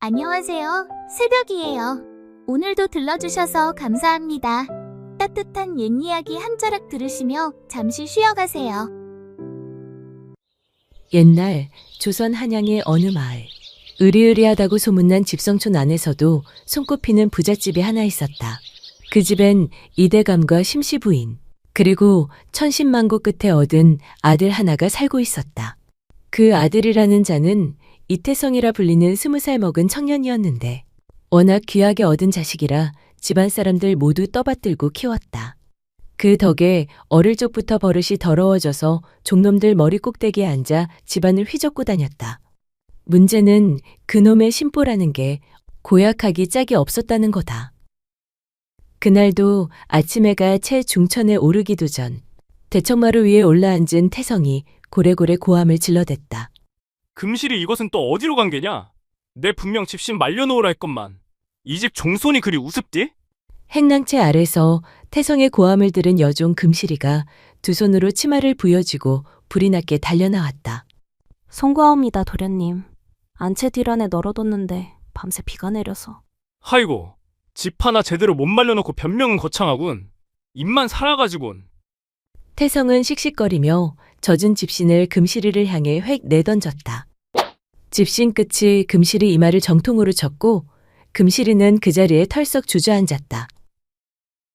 안녕하세요. 새벽이에요. 오늘도 들러주셔서 감사합니다. 따뜻한 옛 이야기 한 자락 들으시며 잠시 쉬어가세요. 옛날 조선 한양의 어느 마을. 으리으리하다고 소문난 집성촌 안에서도 손꼽히는 부잣집이 하나 있었다. 그 집엔 이대감과 심씨 부인, 그리고 천신만고 끝에 얻은 아들 하나가 살고 있었다. 그 아들이라는 자는 이태성이라 불리는 20살 먹은 청년이었는데 워낙 귀하게 얻은 자식이라 집안 사람들 모두 떠받들고 키웠다. 그 덕에 어릴 적부터 버릇이 더러워져서 종놈들 머리 꼭대기에 앉아 집안을 휘젓고 다녔다. 문제는 그놈의 심보라는 게 고약하기 짝이 없었다는 거다. 그날도 아침 해가 채 중천에 오르기도 전 대청마루 위에 올라앉은 태성이 고래고래 고함을 질러댔다. 금실이 이것은 또 어디로 간 게냐? 내 분명 집신 말려놓으라 했건만. 이 집 종손이 그리 우습디? 행랑채 아래서 태성의 고함을 들은 여종 금실이가 두 손으로 치마를 부여쥐고 불이 났게 달려나왔다. 송구하옵니다, 도련님. 안채 뒤 안에 널어뒀는데 밤새 비가 내려서. 하이고, 집 하나 제대로 못 말려놓고 변명은 거창하군. 입만 살아가지곤. 태성은 씩씩거리며 젖은 집신을 금실이를 향해 획 내던졌다. 집신 끝이 금실이 이마를 정통으로 쳤고 금실이는 그 자리에 털썩 주저앉았다.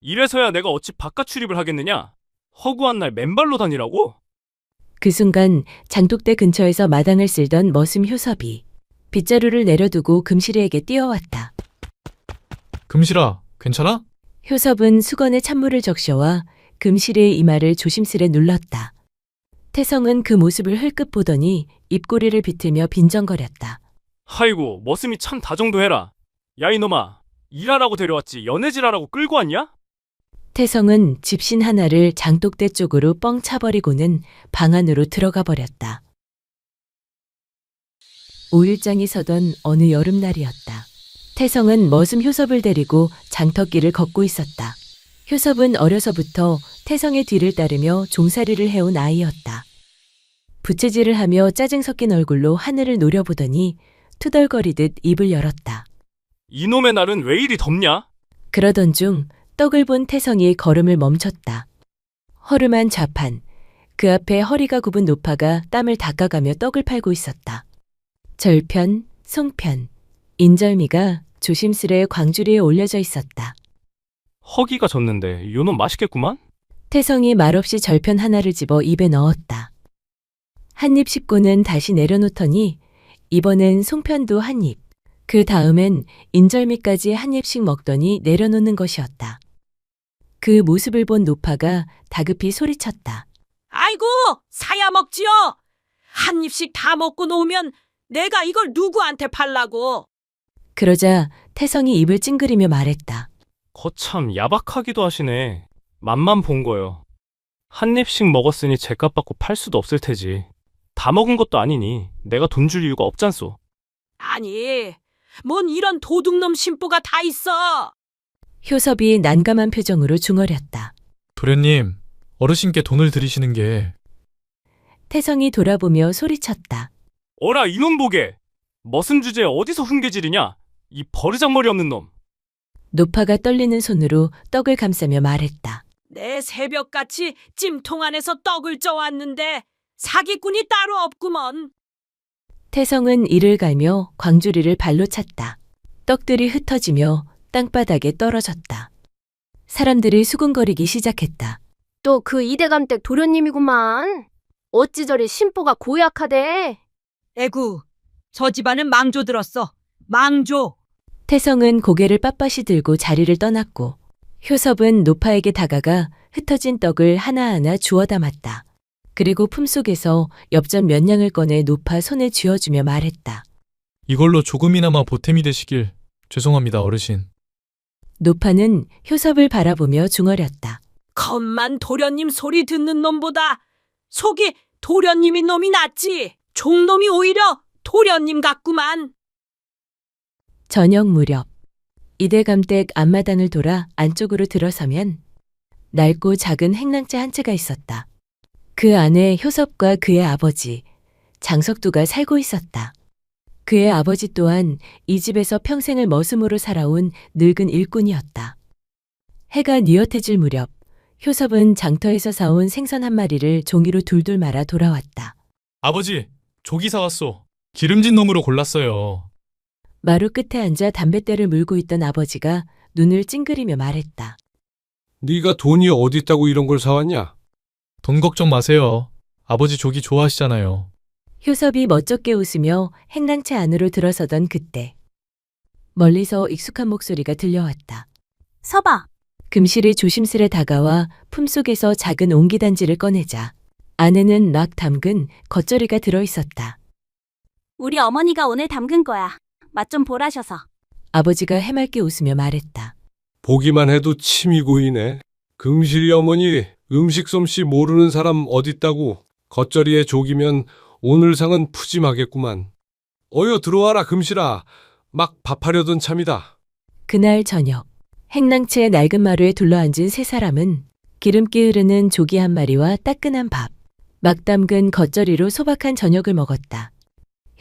이래서야 내가 어찌 바깥 출입을 하겠느냐? 허구한 날 맨발로 다니라고? 그 순간 장독대 근처에서 마당을 쓸던 머슴 효섭이 빗자루를 내려두고 금실이에게 뛰어왔다. 금실아, 괜찮아? 효섭은 수건에 찬물을 적셔와 금실이의 이마를 조심스레 눌렀다. 태성은 그 모습을 흘끗 보더니 입꼬리를 비틀며 빈정거렸다. 하이고, 머슴이 참 다정도해라. 야 이놈아, 일하라고 데려왔지 연애질하라고 끌고 왔냐? 태성은 집신 하나를 장독대 쪽으로 뻥 차버리고는 방 안으로 들어가 버렸다. 5일장이 서던 어느 여름날이었다. 태성은 머슴 효섭을 데리고 장터길을 걷고 있었다. 효섭은 어려서부터 태성의 뒤를 따르며 종살이를 해온 아이였다. 부채질을 하며 짜증 섞인 얼굴로 하늘을 노려보더니 투덜거리듯 입을 열었다. 이놈의 날은 왜 이리 덥냐? 그러던 중 떡을 본 태성이 걸음을 멈췄다. 허름한 좌판, 그 앞에 허리가 굽은 노파가 땀을 닦아가며 떡을 팔고 있었다. 절편, 송편, 인절미가 조심스레 광주리에 올려져 있었다. 허기가 졌는데 요놈 맛있겠구만? 태성이 말없이 절편 하나를 집어 입에 넣었다. 한 입 씹고는 다시 내려놓더니 이번엔 송편도 한 입, 그 다음엔 인절미까지 한 입씩 먹더니 내려놓는 것이었다. 그 모습을 본 노파가 다급히 소리쳤다. 아이고, 사야 먹지요. 한 입씩 다 먹고 놓으면 내가 이걸 누구한테 팔라고. 그러자 태성이 입을 찡그리며 말했다. 거참 야박하기도 하시네. 맛만 본 거요. 한 입씩 먹었으니 죗값 받고 팔 수도 없을 테지. 다 먹은 것도 아니니 내가 돈 줄 이유가 없잖소. 아니, 뭔 이런 도둑놈 심보가 다 있어. 효섭이 난감한 표정으로 중얼였다. 도련님, 어르신께 돈을 드리시는 게 태성이 돌아보며 소리쳤다. 어라 이놈 보게. 머슴 주제에 어디서 훈계질이냐? 이 버르장머리 없는 놈. 노파가 떨리는 손으로 떡을 감싸며 말했다. 내 새벽같이 찜통 안에서 떡을 쪄왔는데 사기꾼이 따로 없구먼. 태성은 이를 갈며 광주리를 발로 찼다. 떡들이 흩어지며 땅바닥에 떨어졌다. 사람들이 수군거리기 시작했다. 또 그 이대감댁 도련님이구만. 어찌 저리 심보가 고약하대. 에구, 저 집안은 망조 들었어. 망조. 태성은 고개를 빳빳이 들고 자리를 떠났고 효섭은 노파에게 다가가 흩어진 떡을 하나하나 주워 담았다. 그리고 품속에서 엽전 몇 냥을 꺼내 노파 손에 쥐어주며 말했다. 이걸로 조금이나마 보탬이 되시길 죄송합니다, 어르신. 노파는 효섭을 바라보며 중얼였다. 겉만 도련님 소리 듣는 놈보다 속이 도련님인 놈이 낫지. 종놈이 오히려 도련님 같구만. 저녁 무렵 이대감댁 앞마당을 돌아 안쪽으로 들어서면 낡고 작은 행랑채 한 채가 있었다. 그 안에 효섭과 그의 아버지 장석두가 살고 있었다. 그의 아버지 또한 이 집에서 평생을 머슴으로 살아온 늙은 일꾼이었다. 해가 뉘엿해질 무렵 효섭은 장터에서 사온 생선 한 마리를 종이로 둘둘 말아 돌아왔다. 아버지, 조기 사왔소. 기름진 놈으로 골랐어요. 마루 끝에 앉아 담뱃대를 물고 있던 아버지가 눈을 찡그리며 말했다. 네가 돈이 어디 있다고 이런 걸 사왔냐? 돈 걱정 마세요. 아버지 조기 좋아하시잖아요. 효섭이 멋쩍게 웃으며 행랑채 안으로 들어서던 그때 멀리서 익숙한 목소리가 들려왔다. 서봐. 금실이 조심스레 다가와 품속에서 작은 옹기단지를 꺼내자 안에는 락 담근 겉절이가 들어있었다. 우리 어머니가 오늘 담근 거야. 맛 좀 보라셔서. 아버지가 해맑게 웃으며 말했다. 보기만 해도 침이 고이네. 금실이 어머니 음식 솜씨 모르는 사람 어딨다고. 겉절이에 조기면 오늘 상은 푸짐하겠구만. 어여 들어와라 금실아. 막 밥하려던 참이다. 그날 저녁 행랑채의 낡은 마루에 둘러앉은 세 사람은 기름기 흐르는 조기 한 마리와 따끈한 밥, 막 담근 겉절이로 소박한 저녁을 먹었다.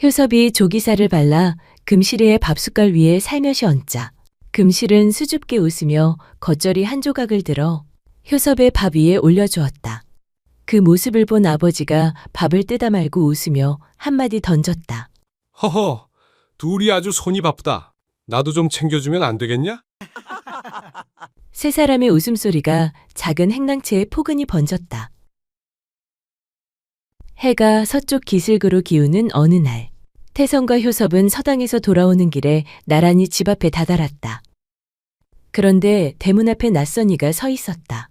효섭이 조기살을 발라 금실이의 밥숟갈 위에 살며시 얹자 금실은 수줍게 웃으며 겉절이 한 조각을 들어 효섭의 밥 위에 올려주었다. 그 모습을 본 아버지가 밥을 뜯어 말고 웃으며 한마디 던졌다. 허허, 둘이 아주 손이 바쁘다. 나도 좀 챙겨주면 안 되겠냐? 세 사람의 웃음소리가 작은 행랑채에 포근히 번졌다. 해가 서쪽 기슭으로 기우는 어느 날 태성과 효섭은 서당에서 돌아오는 길에 나란히 집 앞에 다다랐다. 그런데 대문 앞에 낯선 이가 서 있었다.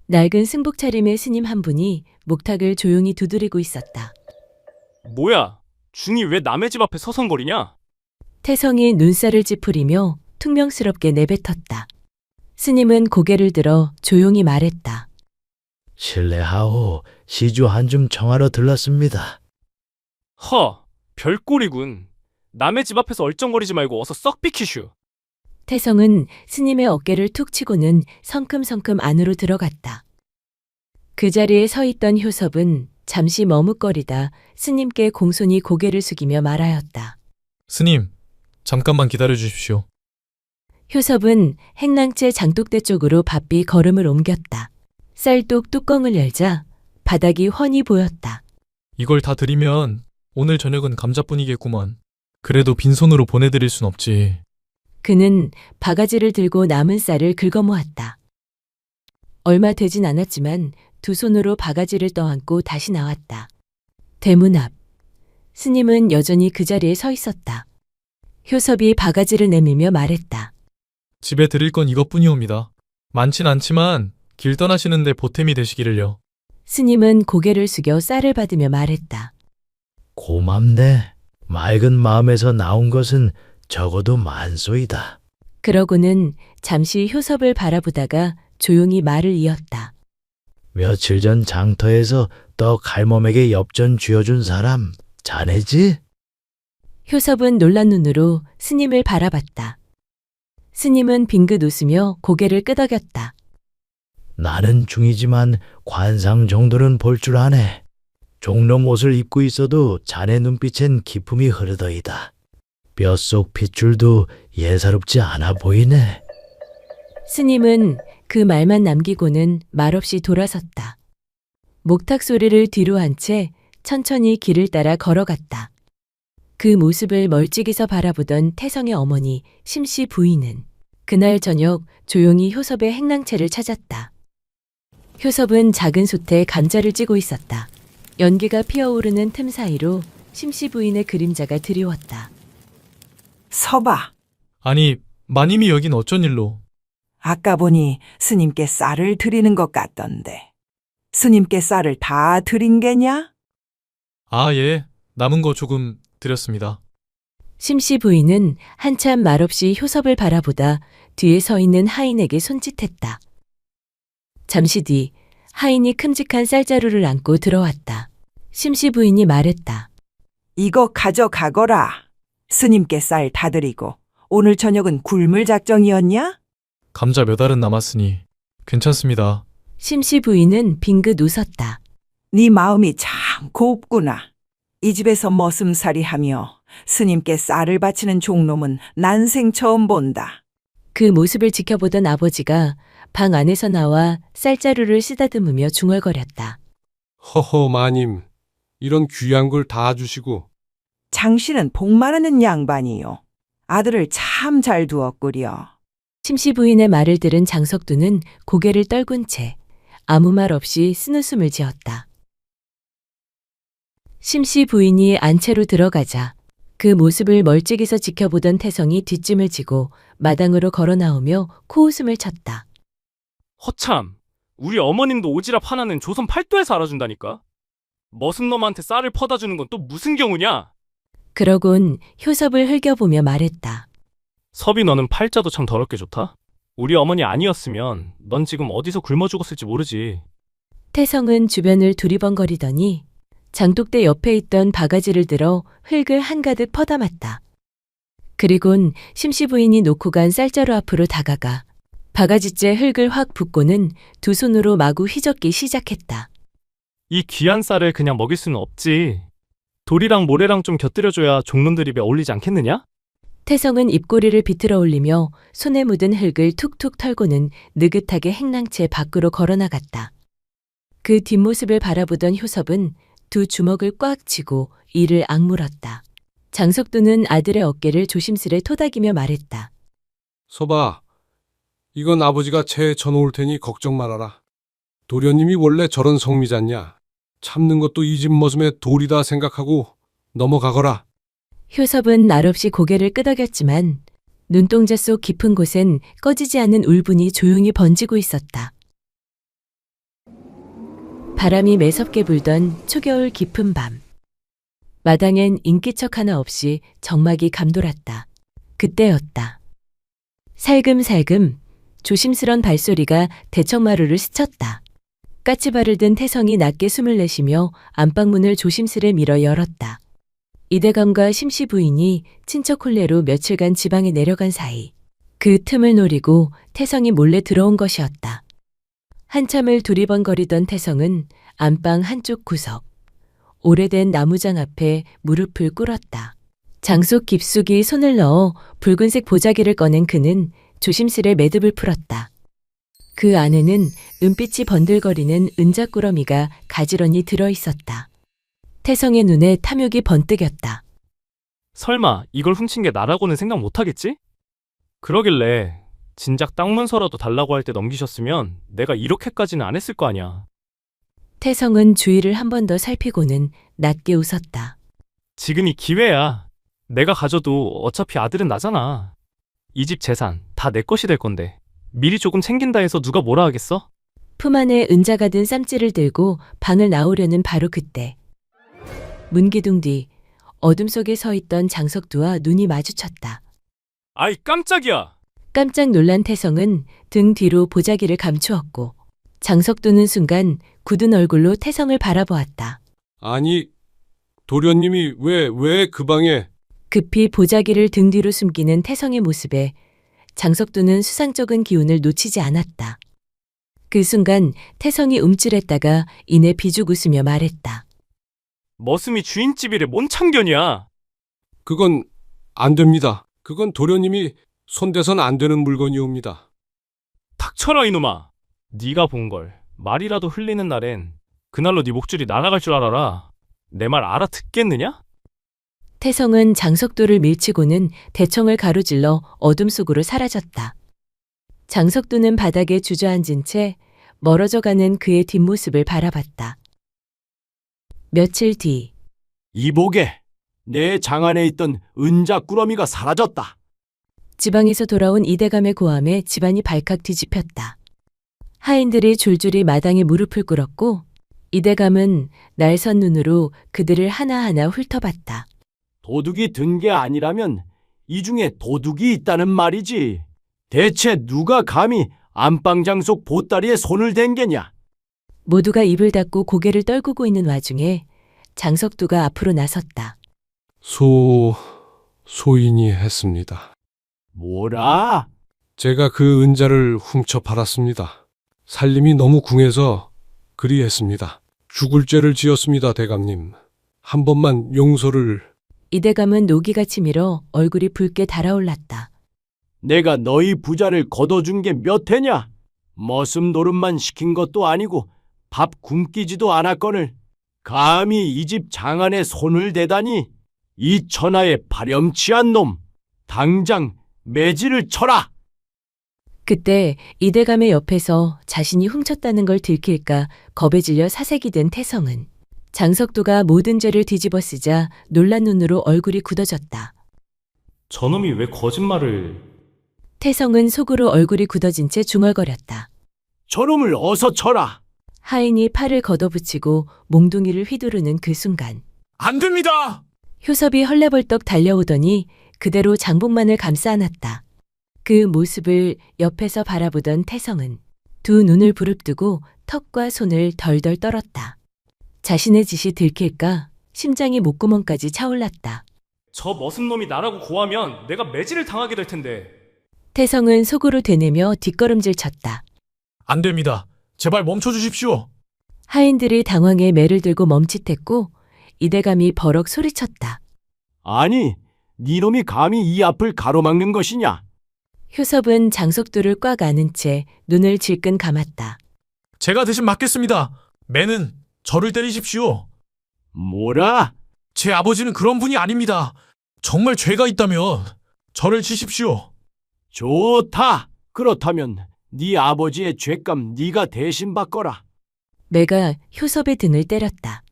낡은 승복 차림의 스님 한 분이 목탁을 조용히 두드리고 있었다. 뭐야? 중이 왜 남의 집 앞에 서성거리냐? 태성이 눈살을 찌푸리며 퉁명스럽게 내뱉었다. 스님은 고개를 들어 조용히 말했다. 실례하오, 시주 한 줌 청하러 들렀습니다. 허, 별꼴이군. 남의 집 앞에서 얼쩡거리지 말고 어서 썩 비키슈. 태성은 스님의 어깨를 툭 치고는 성큼성큼 안으로 들어갔다. 그 자리에 서 있던 효섭은 잠시 머뭇거리다 스님께 공손히 고개를 숙이며 말하였다. 스님, 잠깐만 기다려 주십시오. 효섭은 행랑채 장독대 쪽으로 바삐 걸음을 옮겼다. 쌀독 뚜껑을 열자 바닥이 훤히 보였다. 이걸 다 드리면 오늘 저녁은 감자뿐이겠구먼. 그래도 빈손으로 보내드릴 순 없지. 그는 바가지를 들고 남은 쌀을 긁어모았다. 얼마 되진 않았지만 두 손으로 바가지를 떠안고 다시 나왔다. 대문 앞. 스님은 여전히 그 자리에 서 있었다. 효섭이 바가지를 내밀며 말했다. 집에 드릴 건 이것뿐이옵니다. 많진 않지만 길 떠나시는데 보탬이 되시기를요. 스님은 고개를 숙여 쌀을 받으며 말했다. 고맙네. 맑은 마음에서 나온 것은 적어도 만소이다. 그러고는 잠시 효섭을 바라보다가 조용히 말을 이었다. 며칠 전 장터에서 떡 갈멈에게 엽전 쥐어준 사람 자네지? 효섭은 놀란 눈으로 스님을 바라봤다. 스님은 빙긋 웃으며 고개를 끄덕였다. 나는 중이지만 관상 정도는 볼 줄 아네. 종놈 옷을 입고 있어도 자네 눈빛엔 기품이 흐르더이다. 뼛속 핏줄도 예사롭지 않아 보이네. 스님은 그 말만 남기고는 말없이 돌아섰다. 목탁 소리를 뒤로 한 채 천천히 길을 따라 걸어갔다. 그 모습을 멀찍이서 바라보던 태성의 어머니 심씨 부인은 그날 저녁 조용히 효섭의 행랑채를 찾았다. 효섭은 작은 솥에 감자를 찌고 있었다. 연기가 피어오르는 틈 사이로 심씨 부인의 그림자가 드리웠다. 서봐. 아니, 마님이 여긴 어쩐 일로? 아까 보니 스님께 쌀을 드리는 것 같던데. 스님께 쌀을 다 드린 게냐? 아, 예. 남은 거 조금 드렸습니다. 심씨 부인은 한참 말없이 효섭을 바라보다 뒤에 서 있는 하인에게 손짓했다. 잠시 뒤 하인이 큼직한 쌀자루를 안고 들어왔다. 심씨 부인이 말했다. 이거 가져가거라. 스님께 쌀 다 드리고 오늘 저녁은 굶을 작정이었냐? 감자 몇 알은 남았으니 괜찮습니다. 심씨 부인은 빙긋 웃었다. 네 마음이 참 곱구나. 이 집에서 머슴살이 하며 스님께 쌀을 바치는 종놈은 난생 처음 본다. 그 모습을 지켜보던 아버지가 방 안에서 나와 쌀자루를 쓰다듬으며 중얼거렸다. 허허 마님, 이런 귀한 걸 다 주시고 장씨는 복 많은 양반이요. 아들을 참 잘 두었구려. 심씨 부인의 말을 들은 장석두는 고개를 떨군 채 아무 말 없이 쓴웃음을 지었다. 심씨 부인이 안채로 들어가자 그 모습을 멀찍이서 지켜보던 태성이 뒷짐을 지고 마당으로 걸어 나오며 코웃음을 쳤다. 허참, 우리 어머님도 오지랖 하나는 조선 팔도에서 알아준다니까? 머슴 놈한테 쌀을 퍼다 주는 건 또 무슨 경우냐? 그러곤 효섭을 흘겨보며 말했다. 섭이 너는 팔자도 참 더럽게 좋다? 우리 어머니 아니었으면 넌 지금 어디서 굶어 죽었을지 모르지. 태성은 주변을 두리번거리더니 장독대 옆에 있던 바가지를 들어 흙을 한가득 퍼담았다. 그리곤 심씨 부인이 놓고 간 쌀자루 앞으로 다가가 바가지째 흙을 확 붓고는 두 손으로 마구 휘젓기 시작했다. 이 귀한 쌀을 그냥 먹일 수는 없지. 돌이랑 모래랑 좀 곁들여줘야 종놈들 입에 어울리지 않겠느냐? 태성은 입꼬리를 비틀어 올리며 손에 묻은 흙을 툭툭 털고는 느긋하게 행랑채 밖으로 걸어나갔다. 그 뒷모습을 바라보던 효섭은 두 주먹을 꽉 쥐고 이를 악물었다. 장석두는 아들의 어깨를 조심스레 토닥이며 말했다. 서봐, 이건 아버지가 채에 쳐놓을 테니 걱정 말아라. 도련님이 원래 저런 성미잖냐. 참는 것도 이 집 머슴의 도리다 생각하고 넘어가거라. 효섭은 날없이 고개를 끄덕였지만 눈동자 속 깊은 곳엔 꺼지지 않는 울분이 조용히 번지고 있었다. 바람이 매섭게 불던 초겨울 깊은 밤. 마당엔 인기척 하나 없이 정막이 감돌았다. 그때였다. 살금살금 조심스런 발소리가 대청마루를 스쳤다. 까치발을 든 태성이 낮게 숨을 내쉬며 안방문을 조심스레 밀어 열었다. 이대감과 심씨 부인이 친척 혼례로 며칠간 지방에 내려간 사이 그 틈을 노리고 태성이 몰래 들어온 것이었다. 한참을 두리번거리던 태성은 안방 한쪽 구석, 오래된 나무장 앞에 무릎을 꿇었다. 장속 깊숙이 손을 넣어 붉은색 보자기를 꺼낸 그는 조심스레 매듭을 풀었다. 그 안에는 은빛이 번들거리는 은자꾸러미가 가지런히 들어있었다. 태성의 눈에 탐욕이 번뜩였다. 설마 이걸 훔친 게 나라고는 생각 못하겠지? 그러길래 진작 땅 문서라도 달라고 할 때 넘기셨으면 내가 이렇게까지는 안 했을 거 아니야. 태성은 주위를 한 번 더 살피고는 낮게 웃었다. 지금이 기회야. 내가 가져도 어차피 아들은 나잖아. 이 집 재산 다 내 것이 될 건데 미리 조금 챙긴다 해서 누가 뭐라 하겠어? 품 안에 은자가 든 쌈지를 들고 방을 나오려는 바로 그때 문기둥 뒤 어둠 속에 서 있던 장석두와 눈이 마주쳤다. 아이 깜짝이야! 깜짝 놀란 태성은 등 뒤로 보자기를 감추었고 장석두는 순간 굳은 얼굴로 태성을 바라보았다. 아니, 도련님이 왜 그 방에... 급히 보자기를 등 뒤로 숨기는 태성의 모습에 장석두는 수상쩍은 기운을 놓치지 않았다. 그 순간 태성이 움찔했다가 이내 비죽 웃으며 말했다. 머슴이 주인집이래 뭔 참견이야. 그건 안 됩니다. 그건 도련님이 손대선 안 되는 물건이옵니다. 닥쳐라 이놈아. 네가 본 걸 말이라도 흘리는 날엔 그날로 네 목줄이 날아갈 줄 알아라. 내 말 알아듣겠느냐? 태성은 장석두를 밀치고는 대청을 가로질러 어둠 속으로 사라졌다. 장석두는 바닥에 주저앉은 채 멀어져 가는 그의 뒷모습을 바라봤다. 며칠 뒤 이보게, 내 장 안에 있던 은자꾸러미가 사라졌다. 지방에서 돌아온 이대감의 고함에 집안이 발칵 뒤집혔다. 하인들이 줄줄이 마당에 무릎을 꿇었고 이대감은 날선 눈으로 그들을 하나하나 훑어봤다. 도둑이 든 게 아니라면 이 중에 도둑이 있다는 말이지. 대체 누가 감히 안방장 속 보따리에 손을 댄 게냐? 모두가 입을 닫고 고개를 떨구고 있는 와중에 장석두가 앞으로 나섰다. 소인이 했습니다. 뭐라? 제가 그 은자를 훔쳐 팔았습니다. 살림이 너무 궁해서 그리 했습니다. 죽을 죄를 지었습니다, 대감님. 한 번만 용서를... 이대감은 노기가 치밀어 얼굴이 붉게 달아올랐다. 내가 너희 부자를 걷어준 게 몇 해냐? 머슴 노릇만 시킨 것도 아니고 밥 굶기지도 않았거늘 감히 이 집 장안에 손을 대다니 이 천하의 파렴치한 놈 당장 매질을 쳐라. 그때 이대감의 옆에서 자신이 훔쳤다는 걸 들킬까 겁에 질려 사색이 된 태성은 장석도가 모든 죄를 뒤집어 쓰자 놀란 눈으로 얼굴이 굳어졌다. 저놈이 왜 거짓말을... 태성은 속으로 얼굴이 굳어진 채 중얼거렸다. 저놈을 어서 쳐라. 하인이 팔을 걷어붙이고 몽둥이를 휘두르는 그 순간 안 됩니다! 효섭이 헐레벌떡 달려오더니 그대로 장복만을 감싸 안았다. 그 모습을 옆에서 바라보던 태성은 두 눈을 부릅뜨고 턱과 손을 덜덜 떨었다. 자신의 짓이 들킬까 심장이 목구멍까지 차올랐다. 저 머슴놈이 나라고 고하면 내가 매질을 당하게 될 텐데. 태성은 속으로 되뇌며 뒷걸음질 쳤다. 안 됩니다. 제발 멈춰주십시오. 하인들이 당황해 매를 들고 멈칫했고 이대감이 버럭 소리쳤다. 아니, 니놈이 감히 이 앞을 가로막는 것이냐? 효섭은 장석도를 꽉 안은 채 눈을 질끈 감았다. 제가 대신 맞겠습니다. 매는 저를 때리십시오. 뭐라? 제 아버지는 그런 분이 아닙니다. 정말 죄가 있다면 저를 치십시오. 좋다. 그렇다면 네 아버지의 죄값 네가 대신 받거라. 매가 효섭의 등을 때렸다.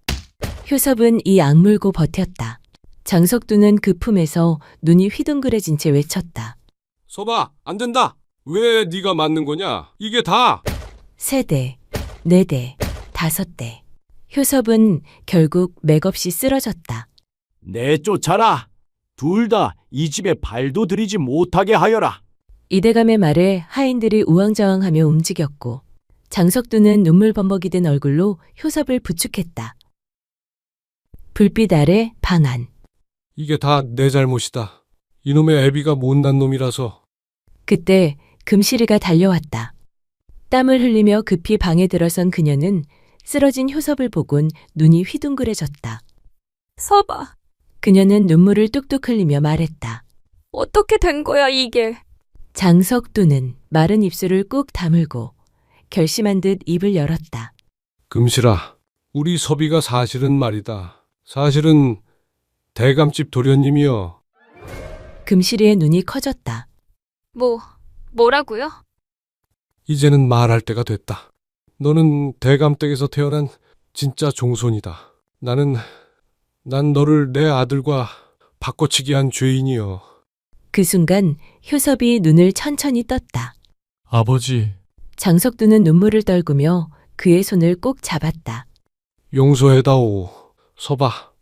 효섭은 이 악물고 버텼다. 장석두는 그 품에서 눈이 휘둥그레진 채 외쳤다. 서봐, 안 된다. 왜 네가 맞는 거냐? 이게 다. 3대, 4대, 5대. 효섭은 결국 맥없이 쓰러졌다. 내쫓아라. 둘 다 이 집에 발도 들이지 못하게 하여라. 이대감의 말에 하인들이 우왕좌왕하며 움직였고 장석두는 눈물 범벅이 된 얼굴로 효섭을 부축했다. 불빛 아래 방 안. 이게 다 내 잘못이다. 이놈의 애비가 못난 놈이라서. 그때 금실이가 달려왔다. 땀을 흘리며 급히 방에 들어선 그녀는 쓰러진 효섭을 보곤 눈이 휘둥그레졌다. 서봐. 그녀는 눈물을 뚝뚝 흘리며 말했다. 어떻게 된 거야, 이게? 장석두는 마른 입술을 꾹 다물고 결심한 듯 입을 열었다. 금실아, 우리 섭이가 사실은 말이다. 사실은 대감집 도련님이여. 금실이의 눈이 커졌다. 뭐라고요? 이제는 말할 때가 됐다. 너는 대감댁에서 태어난 진짜 종손이다. 난 너를 내 아들과 바꿔치기 한 죄인이여. 그 순간 효섭이 눈을 천천히 떴다. 아버지, 장석두는 눈물을 떨구며 그의 손을 꼭 잡았다. 용서해다오. 서봐.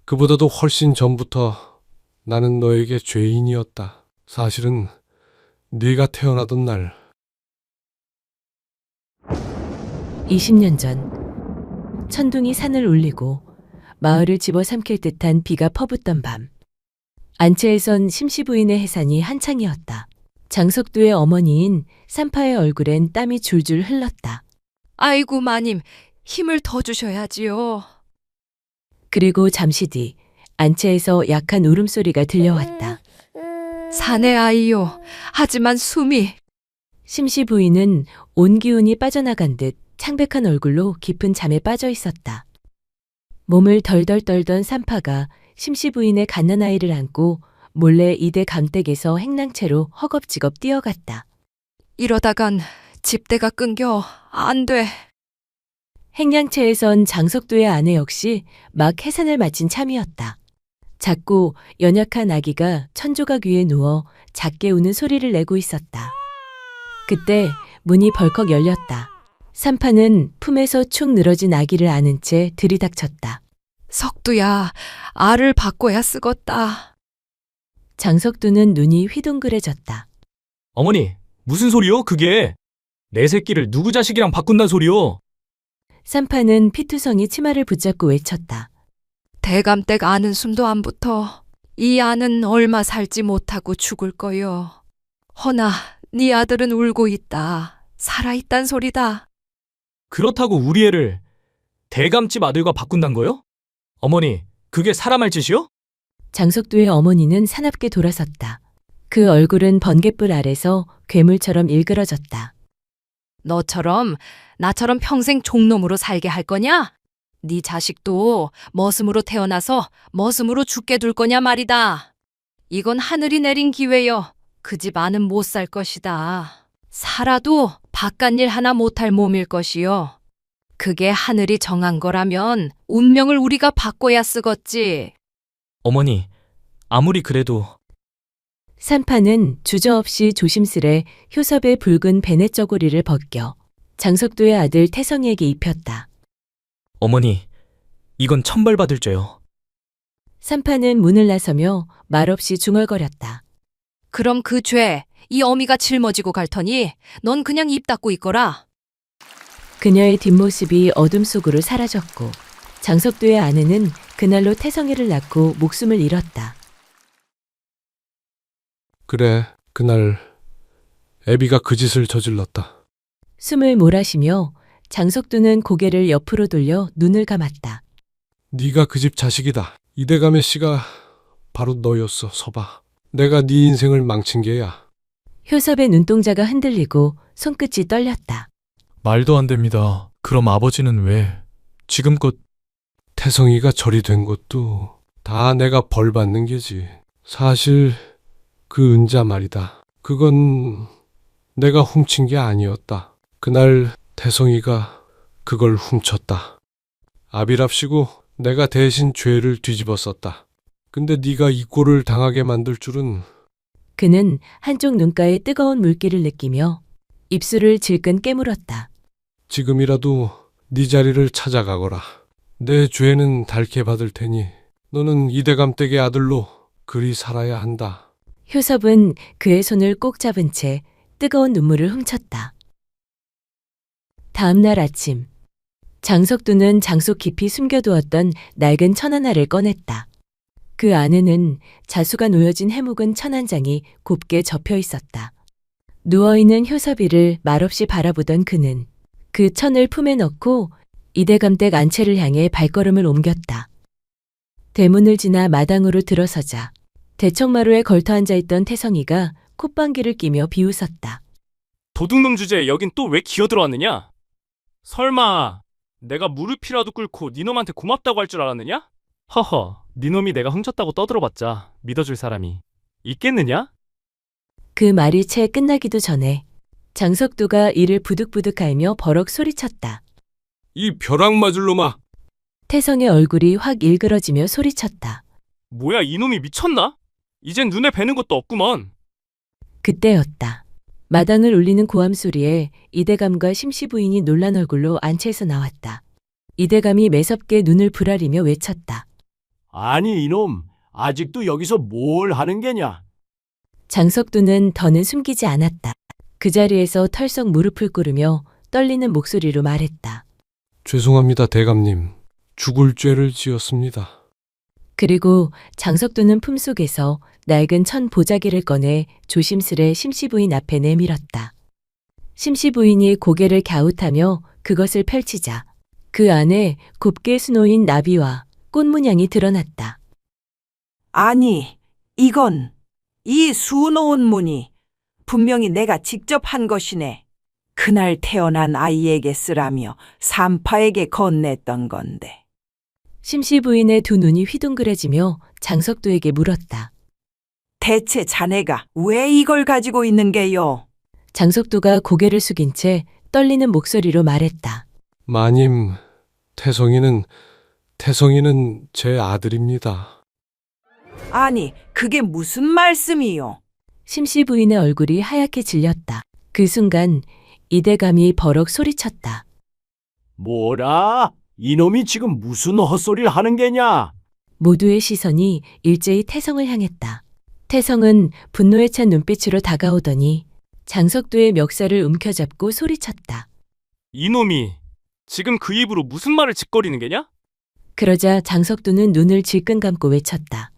그보다도 훨씬 전부터 나는 너에게 죄인이었다. 사실은 네가 태어나던 날 20년 전 천둥이 산을 울리고 마을을 집어삼킬 듯한 비가 퍼붓던 밤. 안채에선 심시부인의 해산이 한창이었다. 장석두의 어머니인 산파의 얼굴엔 땀이 줄줄 흘렀다. 아이고 마님, 힘을 더 주셔야지요. 그리고 잠시 뒤 안채에서 약한 울음소리가 들려왔다. 사내 아이요. 하지만 숨이... 심시부인은 온 기운이 빠져나간 듯 창백한 얼굴로 깊은 잠에 빠져 있었다. 몸을 덜덜 떨던 산파가 심시부인의 갓난아이를 안고 몰래 이대 감댁에서 행랑채로 허겁지겁 뛰어갔다. 이러다간 집대가 끊겨 안 돼. 행량채에선 장석두의 아내 역시 막 해산을 마친 참이었다. 작고 연약한 아기가 천조각 위에 누워 작게 우는 소리를 내고 있었다. 그때 문이 벌컥 열렸다. 산파는 품에서 축 늘어진 아기를 안은 채 들이닥쳤다. 석두야, 알을 바꿔야 쓰겄다. 장석두는 눈이 휘둥그레졌다. 어머니, 무슨 소리요, 그게? 내 새끼를 누구 자식이랑 바꾼단 소리요? 산파는 피투성이 치마를 붙잡고 외쳤다. 대감댁 아는 숨도 안 붙어. 이 아는 얼마 살지 못하고 죽을 거요. 허나 네 아들은 울고 있다. 살아있단 소리다. 그렇다고 우리 애를 대감집 아들과 바꾼단 거요? 어머니, 그게 사람 할 짓이요? 장석두의 어머니는 사납게 돌아섰다. 그 얼굴은 번갯불 아래서 괴물처럼 일그러졌다. 너처럼 나처럼 평생 종놈으로 살게 할 거냐? 네 자식도 머슴으로 태어나서 머슴으로 죽게 둘 거냐 말이다. 이건 하늘이 내린 기회여. 그 집 안은 못 살 것이다. 살아도 바깥일 하나 못할 몸일 것이요. 그게 하늘이 정한 거라면 운명을 우리가 바꿔야 쓰겄지. 어머니, 아무리 그래도 산파는 주저없이 조심스레 효섭의 붉은 베넷 저고리를 벗겨 장석두의 아들 태성이에게 입혔다. 어머니, 이건 천벌받을 죄요. 산파는 문을 나서며 말없이 중얼거렸다. 그럼 그 죄, 이 어미가 짊어지고 갈 터니 넌 그냥 입 닫고 있거라. 그녀의 뒷모습이 어둠 속으로 사라졌고 장석두의 아내는 그날로 태성이를 낳고 목숨을 잃었다. 그래, 그날 애비가 그 짓을 저질렀다. 숨을 몰아쉬며 장석두는 고개를 옆으로 돌려 눈을 감았다. 네가 그 집 자식이다. 이대감의 씨가 바로 너였어, 서봐. 내가 네 인생을 망친 게야. 효섭의 눈동자가 흔들리고 손끝이 떨렸다. 말도 안 됩니다. 그럼 아버지는 왜 지금껏 태성이가 절이 된 것도 다 내가 벌 받는 게지. 사실 그 은자 말이다. 그건 내가 훔친 게 아니었다. 그날 태성이가 그걸 훔쳤다. 아비랍시고 내가 대신 죄를 뒤집어 썼다. 근데 네가 이 꼴을 당하게 만들 줄은. 그는 한쪽 눈가에 뜨거운 물기를 느끼며 입술을 질끈 깨물었다. 지금이라도 네 자리를 찾아가거라. 내 죄는 닳게 받을 테니 너는 이대감 댁의 아들로 그리 살아야 한다. 효섭은 그의 손을 꼭 잡은 채 뜨거운 눈물을 훔쳤다. 다음 날 아침, 장석두는 장속 깊이 숨겨두었던 낡은 천 하나를 꺼냈다. 그 안에는 자수가 놓여진 해묵은 천 한 장이 곱게 접혀 있었다. 누워있는 효섭이를 말없이 바라보던 그는 그 천을 품에 넣고 이대감댁 안채를 향해 발걸음을 옮겼다. 대문을 지나 마당으로 들어서자 대청마루에 걸터 앉아있던 태성이가 콧방귀를 끼며 비웃었다. 도둑놈 주제에 여긴 또 왜 기어들어왔느냐? 설마 내가 무릎이라도 꿇고 니놈한테 고맙다고 할 줄 알았느냐? 허허, 니놈이 내가 훔쳤다고 떠들어봤자 믿어줄 사람이 있겠느냐? 그 말이 채 끝나기도 전에 장석두가 이를 부득부득 갈며 버럭 소리쳤다. 이 벼락 맞을 놈아! 태성의 얼굴이 확 일그러지며 소리쳤다. 뭐야, 이놈이 미쳤나? 이젠 눈에 뵈는 것도 없구먼. 그때였다. 마당을 울리는 고함 소리에 이대감과 심씨 부인이 놀란 얼굴로 안채에서 나왔다. 이대감이 매섭게 눈을 부라리며 외쳤다. 아니 이놈, 아직도 여기서 뭘 하는 게냐? 장석두는 더는 숨기지 않았다. 그 자리에서 털썩 무릎을 꿇으며 떨리는 목소리로 말했다. 죄송합니다, 대감님. 죽을 죄를 지었습니다. 그리고 장석두는 품속에서 낡은 천 보자기를 꺼내 조심스레 심씨 부인 앞에 내밀었다. 심씨 부인이 고개를 갸웃하며 그것을 펼치자 그 안에 곱게 수놓인 나비와 꽃문양이 드러났다. 아니, 이건 이 수놓은 문이 분명히 내가 직접 한 것이네. 그날 태어난 아이에게 쓰라며 산파에게 건넸던 건데. 심씨 부인의 두 눈이 휘둥그레지며 장석두에게 물었다. 대체 자네가 왜 이걸 가지고 있는 게요? 장석두가 고개를 숙인 채 떨리는 목소리로 말했다. 마님, 태성이는 제 아들입니다. 아니, 그게 무슨 말씀이요? 심씨 부인의 얼굴이 하얗게 질렸다. 그 순간 이대감이 버럭 소리쳤다. 뭐라? 이놈이 지금 무슨 헛소리를 하는 게냐? 모두의 시선이 일제히 태성을 향했다. 태성은 분노에 찬 눈빛으로 다가오더니 장석두의 멱살을 움켜잡고 소리쳤다. 이놈이 지금 그 입으로 무슨 말을 짓거리는 게냐? 그러자 장석두는 눈을 질끈 감고 외쳤다.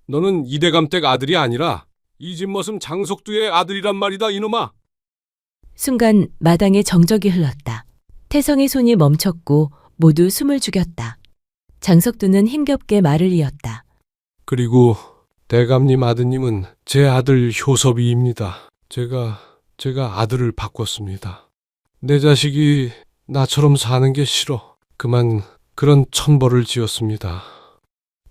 너는 이대감 댁 아들이 아니라 이 집 머슴 장석두의 아들이란 말이다, 이놈아. 순간 마당에 정적이 흘렀다. 태성의 손이 멈췄고 모두 숨을 죽였다. 장석두는 힘겹게 말을 이었다. 그리고 대감님 아드님은 제 아들 효섭이입니다. 제가 아들을 바꿨습니다. 내 자식이 나처럼 사는 게 싫어. 그만 그런 천벌을 지었습니다.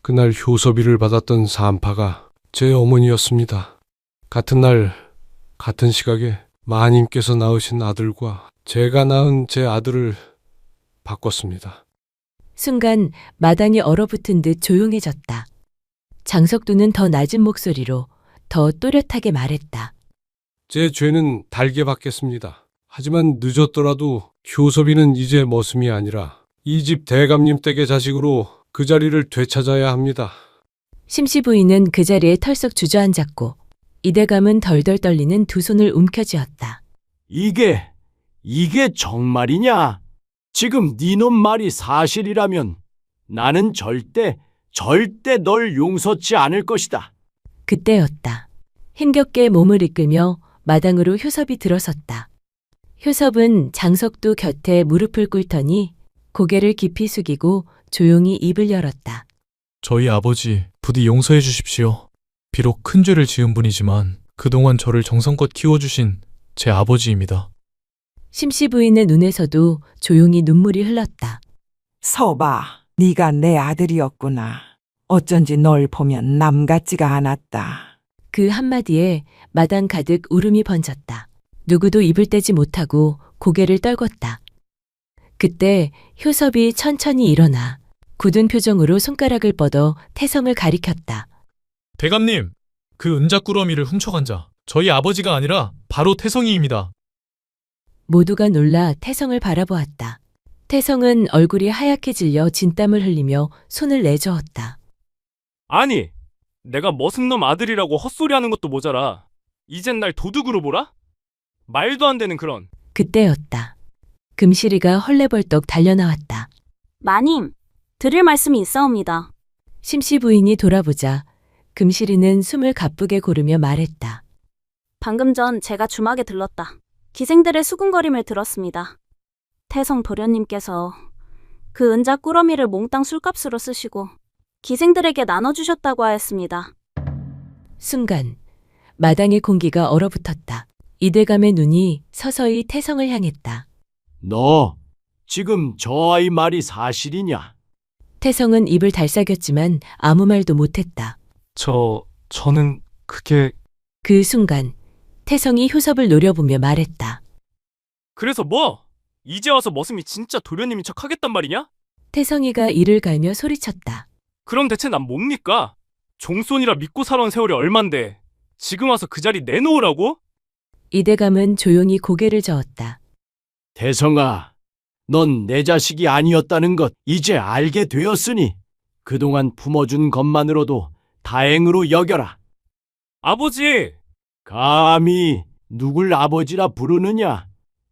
그날 효섭이를 받았던 산파가 제 어머니였습니다. 같은 날, 같은 시각에 마님께서 낳으신 아들과 제가 낳은 제 아들을 바꿨습니다. 순간 마당이 얼어붙은 듯 조용해졌다. 장석두는 더 낮은 목소리로 더 또렷하게 말했다. 제 죄는 달게 받겠습니다. 하지만 늦었더라도 효섭이는 이제 머슴이 아니라 이 집 대감님 댁의 자식으로 그 자리를 되찾아야 합니다. 심씨 부인은 그 자리에 털썩 주저앉았고 이대감은 덜덜 떨리는 두 손을 움켜쥐었다. 이게 정말이냐? 지금 네놈 말이 사실이라면 나는 절대 널 용서치 않을 것이다. 그때였다. 힘겹게 몸을 이끌며 마당으로 효섭이 들어섰다. 효섭은 장석두 곁에 무릎을 꿇더니 고개를 깊이 숙이고 조용히 입을 열었다. 저희 아버지 부디 용서해 주십시오. 비록 큰 죄를 지은 분이지만 그동안 저를 정성껏 키워주신 제 아버지입니다. 심씨 부인의 눈에서도 조용히 눈물이 흘렀다. 서봐, 네가 내 아들이었구나. 어쩐지 널 보면 남 같지가 않았다. 그 한마디에 마당 가득 울음이 번졌다. 누구도 입을 떼지 못하고 고개를 떨궜다. 그때 효섭이 천천히 일어나 굳은 표정으로 손가락을 뻗어 태성을 가리켰다. 대감님, 그 은자꾸러미를 훔쳐간 자 저희 아버지가 아니라 바로 태성이입니다. 모두가 놀라 태성을 바라보았다. 태성은 얼굴이 하얗게 질려 진땀을 흘리며 손을 내저었다. 아니, 내가 머슴놈 아들이라고 헛소리하는 것도 모자라. 이젠 날 도둑으로 보라? 말도 안 되는 그런. 그때였다. 금실이가 헐레벌떡 달려나왔다. 마님, 드릴 말씀이 있사옵니다. 심씨 부인이 돌아보자 금실이는 숨을 가쁘게 고르며 말했다. 방금 전 제가 주막에 들렀다. 기생들의 수군거림을 들었습니다. 태성 도련님께서 그 은자 꾸러미를 몽땅 술값으로 쓰시고 기생들에게 나눠주셨다고 하였습니다. 순간 마당의 공기가 얼어붙었다. 이대감의 눈이 서서히 태성을 향했다. 너 지금 저 아이 말이 사실이냐? 태성은 입을 달싹였지만 아무 말도 못했다. 저는 그게... 그 순간 태성이 효섭을 노려보며 말했다. 그래서 뭐? 이제 와서 머슴이 진짜 도련님인 척 하겠단 말이냐? 태성이가 이를 갈며 소리쳤다. 그럼 대체 난 뭡니까? 종손이라 믿고 살아온 세월이 얼만데 지금 와서 그 자리 내놓으라고? 이대감은 조용히 고개를 저었다. 태성아, 넌 내 자식이 아니었다는 것 이제 알게 되었으니 그동안 품어준 것만으로도 다행으로 여겨라. 아버지! 감히 누굴 아버지라 부르느냐?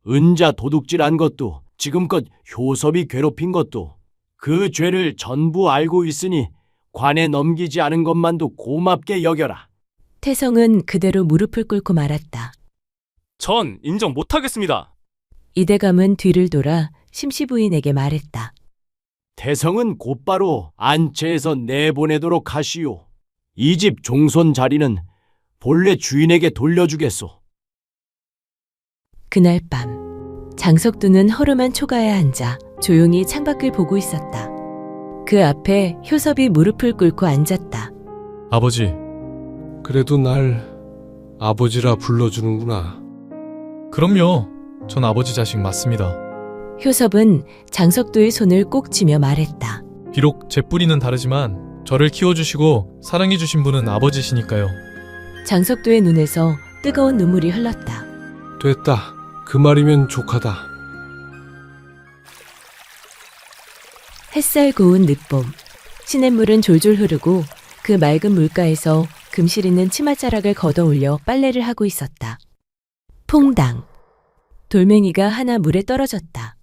은자 도둑질한 것도 지금껏 효섭이 괴롭힌 것도 그 죄를 전부 알고 있으니 관에 넘기지 않은 것만도 고맙게 여겨라. 태성은 그대로 무릎을 꿇고 말았다. 전 인정 못하겠습니다. 이대감은 뒤를 돌아 심씨 부인에게 말했다. 태성은 곧바로 안채에서 내보내도록 하시오. 이 집 종손 자리는 본래 주인에게 돌려주겠소. 그날 밤 장석두는 허름한 초가에 앉아 조용히 창밖을 보고 있었다. 그 앞에 효섭이 무릎을 꿇고 앉았다. 아버지, 그래도 날 아버지라 불러주는구나. 그럼요. 전 아버지 자식 맞습니다. 효섭은 장석두의 손을 꼭 쥐며 말했다. 비록 제 뿌리는 다르지만 저를 키워주시고 사랑해주신 분은 아버지시니까요. 장석두의 눈에서 뜨거운 눈물이 흘렀다. 됐다. 그 말이면 족하다. 햇살 고운 늦봄. 시냇물은 졸졸 흐르고 그 맑은 물가에서 금실이는 치맛자락을 걷어올려 빨래를 하고 있었다. 퐁당. 돌멩이가 하나 물에 떨어졌다.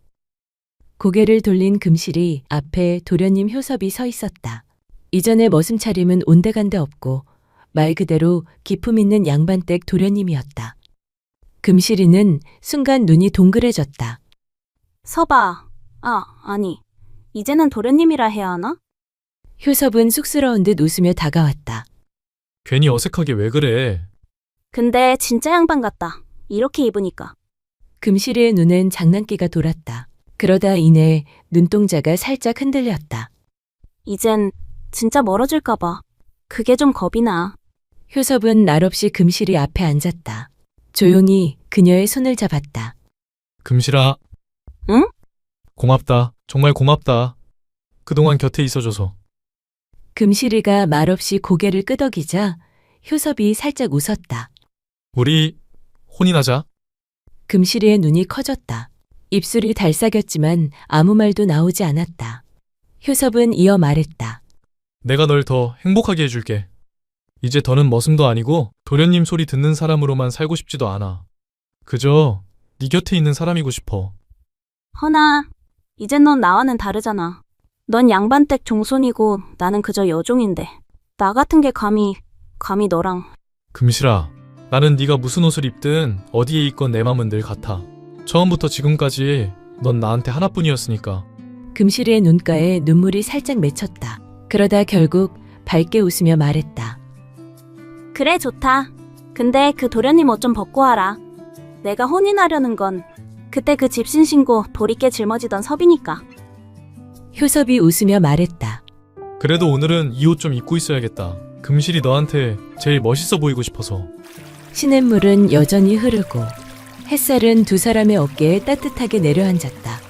고개를 돌린 금실이 앞에 도련님 효섭이 서 있었다. 이전의 머슴 차림은 온데간데 없고 말 그대로 기품 있는 양반댁 도련님이었다. 금실이는 순간 눈이 동그래졌다. 서봐. 아니. 이제는 도련님이라 해야 하나? 효섭은 쑥스러운 듯 웃으며 다가왔다. 괜히 어색하게 왜 그래? 근데 진짜 양반 같다. 이렇게 입으니까. 금실이의 눈엔 장난기가 돌았다. 그러다 이내 눈동자가 살짝 흔들렸다. 이젠 진짜 멀어질까봐. 그게 좀 겁이 나. 효섭은 날없이 금실이 앞에 앉았다. 조용히 그녀의 손을 잡았다. 금실아. 응? 고맙다. 정말 고맙다. 그동안 곁에 있어줘서. 금실이가 말없이 고개를 끄덕이자 효섭이 살짝 웃었다. 우리 혼인하자. 금실이의 눈이 커졌다. 입술이 달싹였지만 아무 말도 나오지 않았다. 효섭은 이어 말했다. 내가 널 더 행복하게 해줄게. 이제 더는 머슴도 아니고 도련님 소리 듣는 사람으로만 살고 싶지도 않아. 그저 네 곁에 있는 사람이고 싶어. 허나, 이젠 넌 나와는 다르잖아. 넌 양반댁 종손이고 나는 그저 여종인데. 나 같은 게 감히 너랑. 금실아, 나는 네가 무슨 옷을 입든 어디에 있건 내 맘은 늘 같아. 처음부터 지금까지 넌 나한테 하나뿐이었으니까. 금실이의 눈가에 눈물이 살짝 맺혔다. 그러다 결국 밝게 웃으며 말했다. 그래, 좋다. 근데 그 도련님 옷 좀 벗고 와라. 내가 혼인하려는 건 그때 그 집신 신고 도리깨 짊어지던 섭이니까. 효섭이 웃으며 말했다. 그래도 오늘은 이 옷 좀 입고 있어야겠다. 금실이 너한테 제일 멋있어 보이고 싶어서. 시냇물은 여전히 흐르고 햇살은 두 사람의 어깨에 따뜻하게 내려앉았다.